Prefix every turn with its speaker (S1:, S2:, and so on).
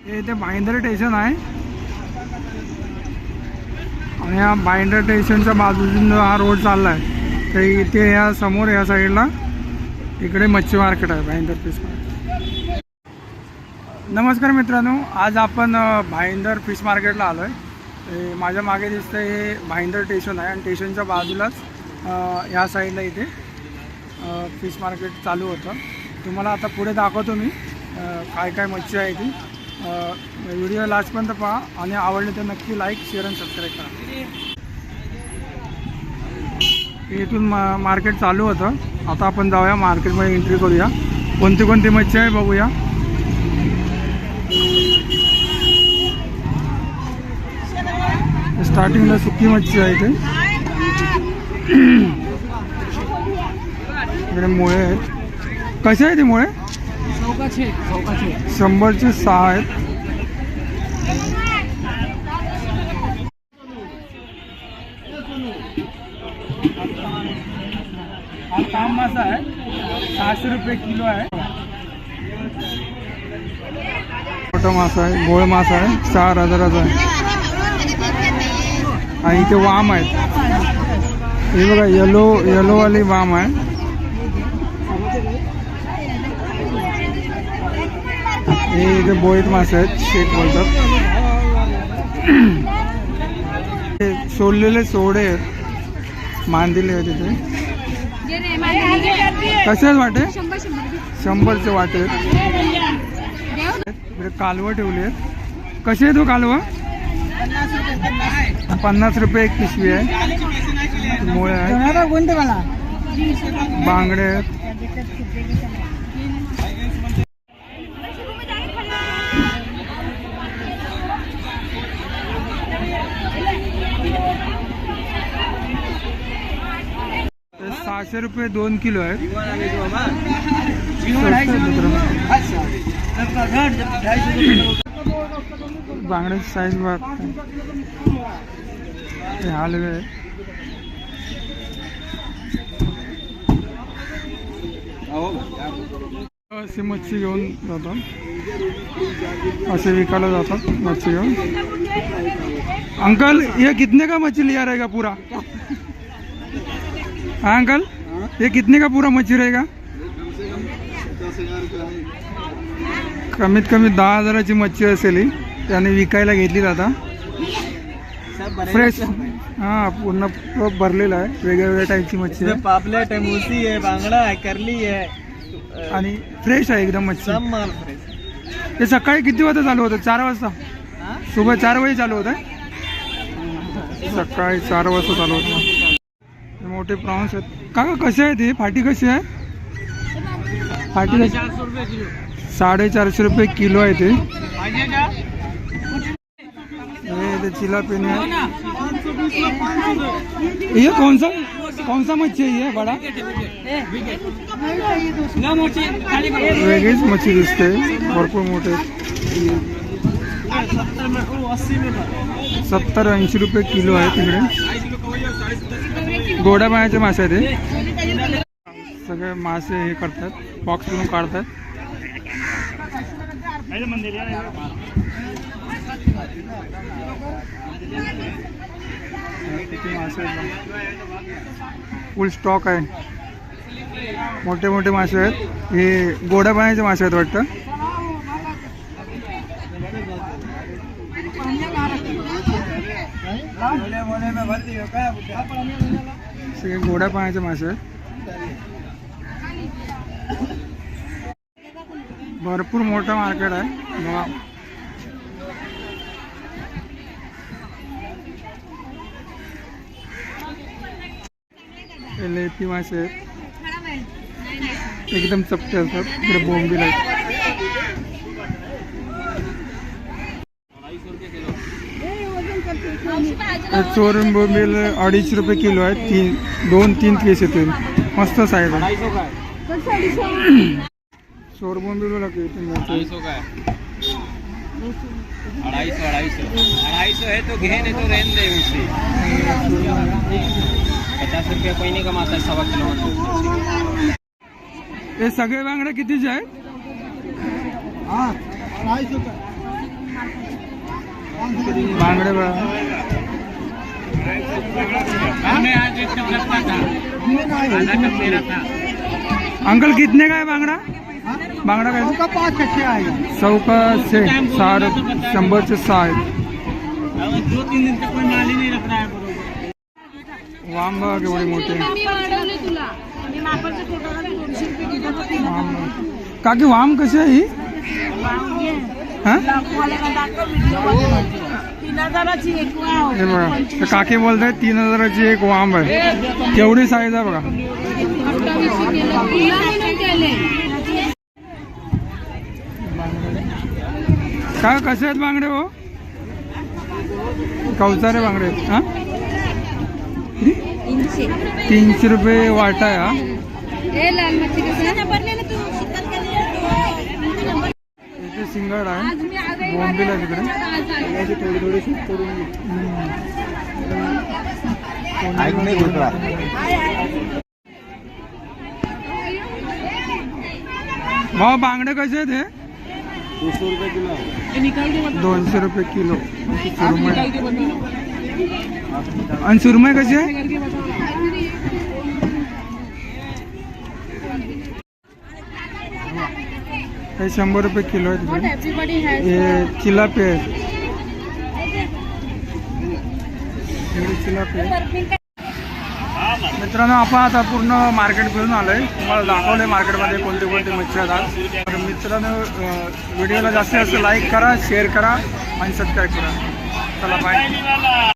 S1: हे इथे भाईंदर स्टेशन आहे आणि या भाईंदर स्टेशनच्या बाजूने हा रोड चालला आहे तर इथे या समोर या साईडला इकडे मच्छी मार्केट आहे भाईंदर फिश मार्केट. नमस्कार मित्रांनो, आज आपण भाईंदर फिश मार्केटला आलो आहे. माझ्या मागे दिसतं हे भाईंदर स्टेशन आहे आणि स्टेशनच्या बाजूलाच ह्या साईडला इथे फिश मार्केट चालू होतं. तुम्हाला आता पुढे दाखवतो मी काय काय मच्छी आहे ती. व्हिडिओ लास्टपर्यंत पहा आणि आवडले तर नक्की लाईक शेअर आणि सबस्क्राईब करा. इथून मार्केट चालू होतं. आता आपण जाऊया मार्केटमध्ये एंट्री करूया. कोणती कोणती मच्छी आहे बघूया. स्टार्टिंगला सुकी मच्छी आहे इथे. इकडे मुळे आहेत. कसे आहे ते मुळे? 100चे 6 आहेत. हा ताम मासा आहे, 600 रुपये किलो आहे. मोठा मासा आहे, गोळ मासा आहे, 4000चा आहे. आणि इथे वाम आहेत. हे बघा येलो वाली वाम आहे. हे इथे बोईट मासे आहेत, शेक बोलतात. सोडलेले सोडे आहेत, मांदिले आहेत इथे. कसे आहेत वाटे? 100चे वाटे आहेत. इकडे कालवं ठेवली आहेत. कसे आहे तो कालवा? 50 रुपये एक पिशवी आहे. मुळे आहेत, बांगडे आहेत. ते 600 रुपये 2 किलो आहेत. बांगडे साइज हलवे. असे मच्छी घेऊन जातात, असे विकायला जातात मच्छी घेऊन. अंकल ये कितने का मछली लिया रहेगा पूरा? हाँ अंकल, ये कितने का पूरा मच्छी रहेगा? कमीत कमी 10,000ची मच्छी असेल ही. त्याने विकायला घेतली जाता. फ्रेश, हाँ पूर्ण भरलेला आहे. वेगवेगळ्या टाईपची मच्छी आहे.
S2: पापलेट आहे, मोती आहे, बांगडा आहे, करली आहे
S1: आणि फ्रेश आहे एकदम मच्छी.
S2: सब माल फ्रेश.
S1: ते सकाळी किती वाजता चालू होतं? 4 वाजता. सुबह 4 बजे चालू होतं. सकाळी 4 वाजता चालू होतं. मोठे प्रॉन्स आहेत. काका कसे आहे ते? फाटी कशी आहे? फाटी
S2: 400 रुपये किलो.
S1: 450 रुपये किलो आहे ते. ये चिलापिनी है. ये कौन सा मच्छी है ये बड़ा? वेगळीच मच्छी दिसते, भरपूर मोठे. 70-80 रुपये किलो आहे तिकडे. गोड्या पाण्याचे मासे आहेत ते. सगळे मासे हे करतात, बॉक्स करून काढतात. किती मासे आहेत, फुल स्टॉक आहे. मोठे मोठे मासे आहेत. हे गोड्या पाण्याचे मासे आहेत वाटतं. सगळे गोड्या पाण्याचे मासे आहेत. भरपूर मोठं मार्केट आहे. बघा लेपी मासे आहेत, एकदम चपटे असतात. इकडे बोंबील आहेत. चोरून बोंबील 250 रुपये किलो आहेत. 2-3 पीस येतील. मस्त साईज आहे. चोर बोंबील बोला की
S2: 250 का है. 250 है तो घेन है तो रहने दे उससे. 50 रुपये कोई नहीं कमाता है 1.25 किलो.
S1: हे सगळे बांगडे कितीचे आहेत?
S2: हाँ 250 का.
S1: बांगडे बघा. अंकल कितने का है बांगड़ा? बांगड़ा काय? 100 का 60, 100 से 60.
S2: दो-तीन दिन तक कोई माल ही नहीं रख रहा है बरोबर.
S1: वाम बघा केवढे मोठे. वाम. काकी वाम कशी आहे ही? हा? हे बघा तर काकी बोलताय 3000ची एक वाम आहे. केवढी साईज आहे बघा. काय कसे आहेत बांगडे हो? कवचारे बांगडे आहेत. हा 300 रुपये वाटा आहे. हा इथे सिंगड आहे. बोंबील आहे तिकडे. भाऊ बांगडे कसे आहेत हे? 200 रुपये किलो. सुरमई आणि सुरमई कशी आहे? हे 100 रुपये किलो आहे तिकडे. हे चिलापी आहे. चिलापी आहे. मित्रांनो आपण आता पूर्ण मार्केट फिरून आलोय. तुम्हाला दाखवलंय मार्केटमध्ये कोणते कोणते मच्छी आहेत. तर मित्रांनो व्हिडिओला जास्तीत जास्त लाईक करा, शेअर करा आणि सबस्क्राईब करा. चला बाय.